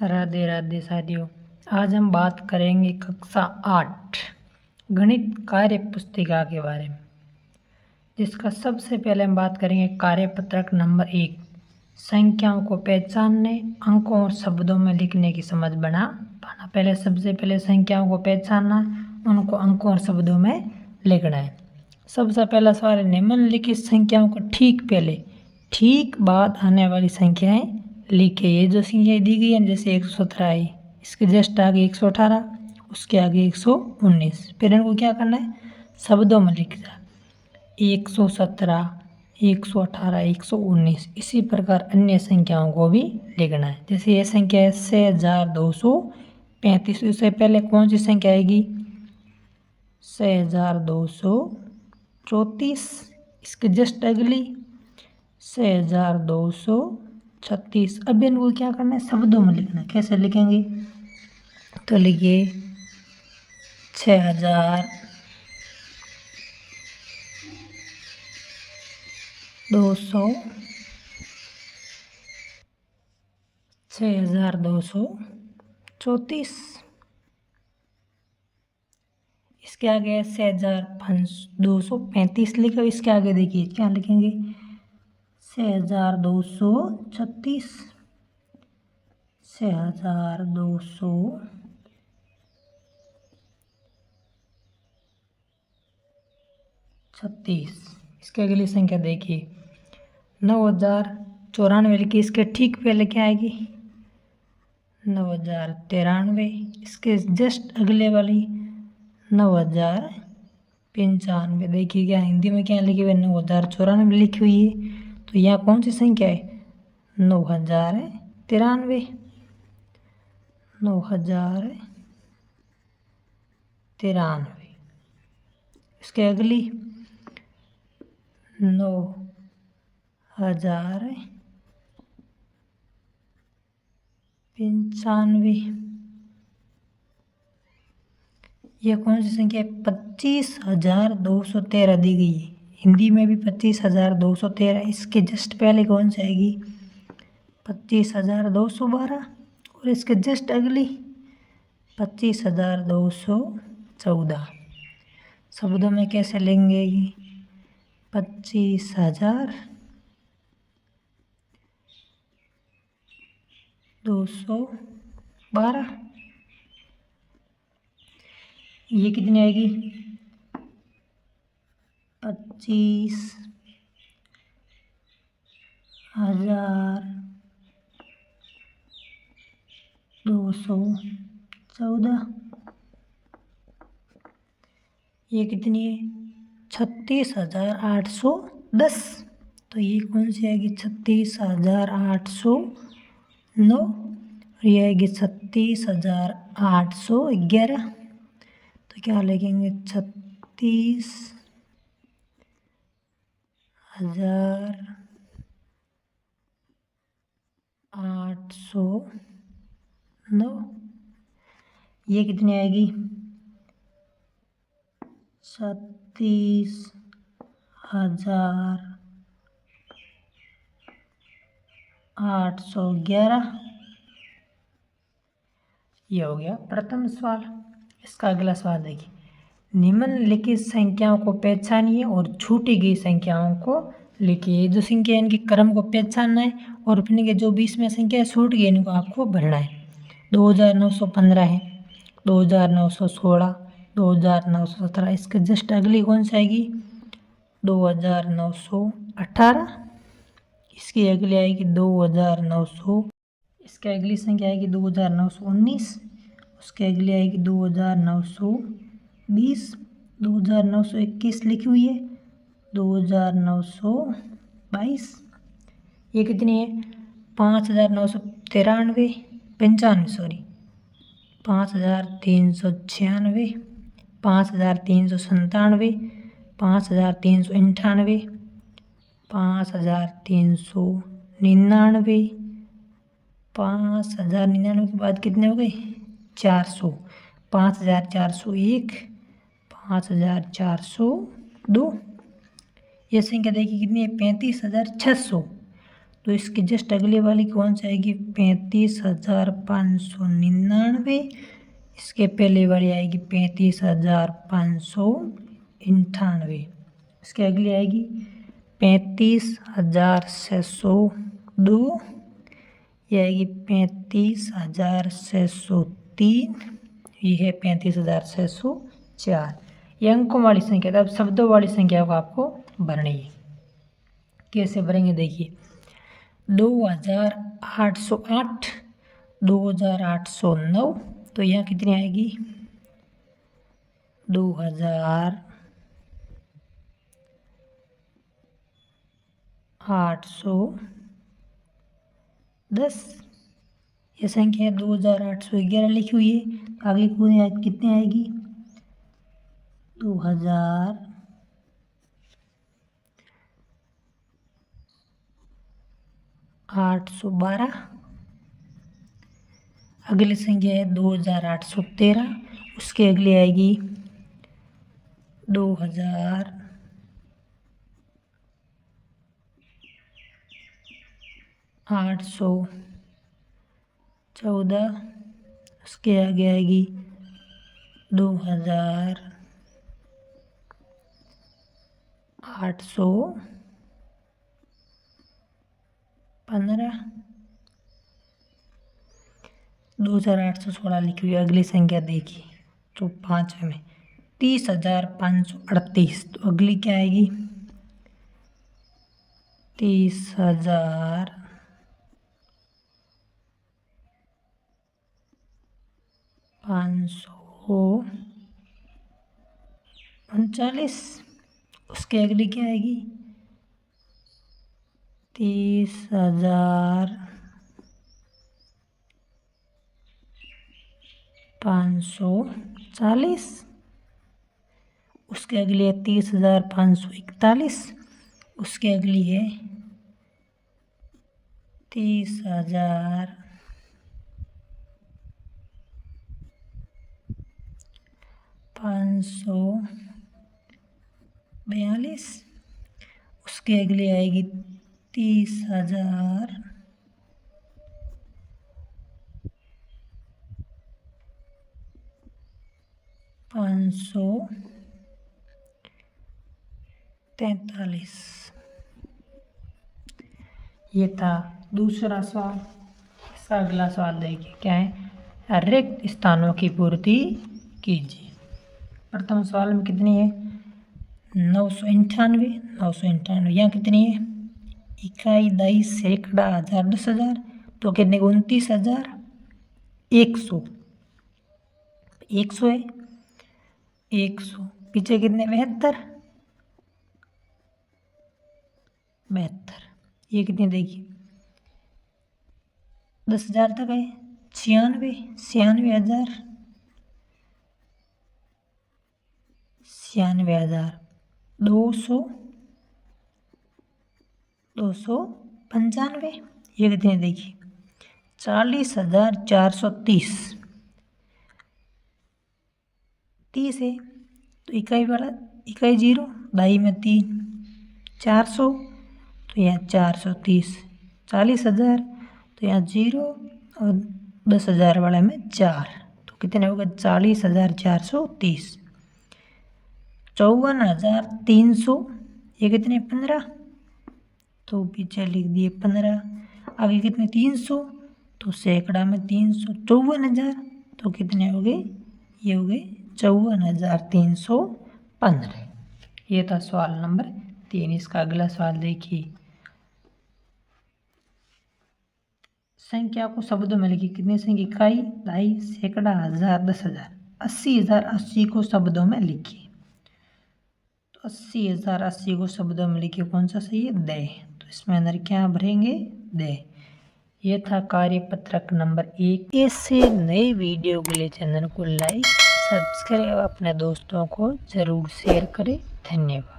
राधे राधे साथियों। आज हम बात करेंगे कक्षा 8 गणित कार्य पुस्तिका के बारे में, जिसका सबसे पहले हम बात करेंगे कार्यपत्रक नंबर 1, संख्याओं को पहचानने, अंकों और शब्दों में लिखने की समझ बना पाना। पहले सबसे पहले संख्याओं को पहचानना, उनको अंकों और शब्दों में लिखना है। सबसे पहला सवाल है, निम्नलिखित संख्याओं को ठीक बाद आने वाली संख्याएं लिखे। ये जो संख्याएं दी गई है, जैसे 117 है, इसके जस्ट आगे 118, उसके आगे 119। फिर इनको क्या करना है, शब्दों में लिखना, 117, 118, 119। इसी प्रकार अन्य संख्याओं को भी लिखना है। जैसे ये संख्या है 6235, इससे पहले कौन सी संख्या आएगी, 6234। इसके जस्ट अगली 6236। अब इनको क्या करना है, शब्दों में लिखना है। कैसे लिखेंगे, तो लिखिए 6234। इसके आगे 6235 लिखा। इसके आगे देखिए क्या लिखेंगे, 6236, 6236। इसके अगली संख्या देखिए 9094 लिखी। इसके ठीक पहले क्या आएगी, 9093। इसके जस्ट अगले वाली 9095। देखिए क्या हिंदी में क्या लिखी हुई है, 9094 लिखी हुई है। तो यहाँ कौन सी संख्या है, 9093। 9093। इसके अगली 9095। यह कौन सी संख्या है, 25213 दी गई है। हिंदी में भी 25213। इसके जस्ट पहले कौन सी आएगी, 25212। और इसके जस्ट अगली 25214। शब्दों में कैसे लेंगे, ये 25212। ये कितनी आएगी, 25214। ये कितनी है, 36810। तो ये कौन सी आएगी, 36809। और ये आएगी 36811। तो क्या लिखेंगे, 36809। ये कितनी आएगी, 36811। ये हो गया प्रथम सवाल। इसका अगला सवाल देखिए, निम्नलिखित संख्याओं को पहचानिए और छूटी गई संख्याओं को लिखिए। जो संख्या इनके क्रम को पहचानना है और फिर इनके जो बीच में संख्या छूट गई इनको आपको भरना है। 2915 है, 2916, 2917। इसके जस्ट अगली कौन सी आएगी, 2918। इसकी अगली आएगी 2900। इसके अगली संख्या आएगी 2919। उसके अगली आएगी 2920। 2921 लिखी हुई है, 2922। ये कितनी है, 5396, सॉरी 5396, 5397, 5398, 5399। 5099 के बाद कितने हो गए, 400। 5401, 5402। ये संख्या देखिए कितनी है, 35600। तो इसकी जस्ट अगली वाली कौन सी आएगी 35,599। इसके पहले वाली आएगी 35,598। इसके अगली आएगी 35,602। ये आएगी 35,603। ये है 35,604। ये अंकों वाली संख्या था। अब शब्दों वाली संख्या को आपको भरनी है। कैसे भरेंगे देखिए 2,808, 2,809। तो यहाँ कितनी आएगी 2,810। ये संख्या 2,811 लिखी हुई है। आगे कितनी आएगी 2,812। अगली संख्या है 2,813। उसके अगली आएगी 2,814। उसके आगे आएगी 2,815। 2,816 लिखी हुई। अगली संख्या देखिए तो 5वें में 30,538। तो अगली क्या आएगी 30,539। उसके अगली क्या आएगी 30,540। उसके अगली है 30,541। उसके अगली है 30,542। उसके अगली आएगी 30,543। ये था दूसरा सवाल। इसका अगला सवाल देखिए क्या है रिक्त स्थानों की पूर्ति कीजिए। प्रथम सवाल में कितनी है 998। 998 यहाँ कितनी है इकाई, दही, सैकड़ा, हजार, 10,000। तो कितने 29,100। 100 है 100। पीछे कितने 72। ये कितने देखिए 10,000 तक है 96। 96,000। 96,000। 200। 295। ये कितने देखिए 40,430। 30 है तो इकाई वाला इकाई 0, दही में 3, 400। तो यहाँ 430। 40,000 तो यहाँ 0 और 10,000 वाला में 4। तो कितने होगा 40,430। 54,300। ये कितने 15। तो पीछे लिख दिए 15। आगे कितने 300। तो सैकड़ा में 300। 54,000 तो कितने हो गए ये हो गए 54,315। ये था सवाल नंबर 3। इसका अगला सवाल देखिए संख्या को शब्दों में लिखिए। कितनी संख्या इकाई, दहाई, सैकड़ा, हजार, 10,000। 80,000 80 को शब्दों में लिखिए। तो 80,000 80 को शब्दों में लिखिए। कौन सा सही है दे। तो इसमें अंदर क्या भरेंगे दे। ये था कार्यपत्रक नंबर 1। ऐसे नए वीडियो के लिए चैनल को लाइक सब्सक्राइब अपने दोस्तों को ज़रूर शेयर करें। धन्यवाद।